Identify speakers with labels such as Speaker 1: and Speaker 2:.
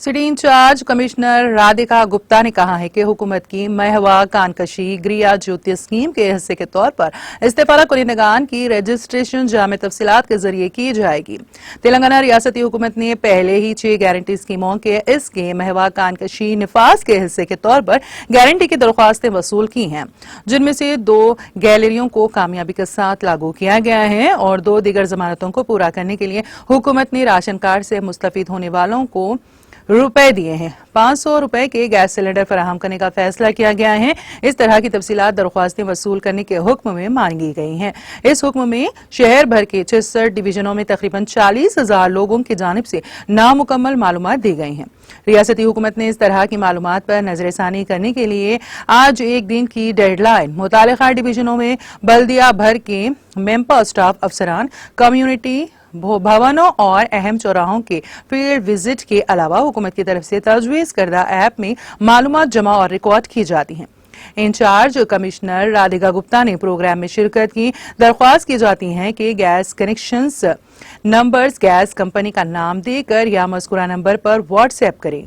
Speaker 1: City incharge commissioner Radhika Gupta ने कहा है कि हुकूमत की महवा कानकशी गृह ज्योति स्कीम के हिस्से के तौर पर इस्तेफादा कुनिंदगान की रजिस्ट्रेशन जामे तफसीलात के जरिए की जाएगी। तेलंगाना रियासती हुकूमत ने पहले ही 6 गारंटी स्कीमों के इसके महवा कानकशी निफाज के हिस्से के तौर पर गारंटी की दरख्वास्तें वसूल की हैं, जिनमें से 2 गैलरियों को कामयाबी के साथ लागू किया गया है और 2 दीगर जमानतों को पूरा करने के लिए हुकूमत ने राशन कार्ड से मुस्तफीद होने वालों को रुपए दिए हैं। 500 रुपए के गैस सिलेंडर फराहम करने का फैसला किया गया है। इस तरह की तफसीलात दरख्वास्तें वसूल करने के हुक्म में मांगी गई हैं। इस हुक्म में शहर भर के 66 डिवीजनों में तकरीबन 40,000 लोगों की जानिब से नामुकम्मल मालूमात दी गई हैं। रियासती हुकूमत ने इस तरह की मालूमात पर नजरसानी करने के लिए आज एक दिन की डेडलाइन मुतालिका डिवीजनों में बल्दिया भर के मेंबर स्टाफ अफसरान, कम्युनिटी भवनों और अहम चौराहों के फील्ड विजिट के अलावा हुकूमत की तरफ से तजवीज़ करदा ऐप में मालूमात जमा और रिकॉर्ड की जाती हैं। इंचार्ज कमिश्नर राधिका गुप्ता ने प्रोग्राम में शिरकत की। दरख्वास्त की जाती है कि gas connections numbers gas company का नाम देकर या मज़कूरा नंबर पर व्हाट्सएप करें।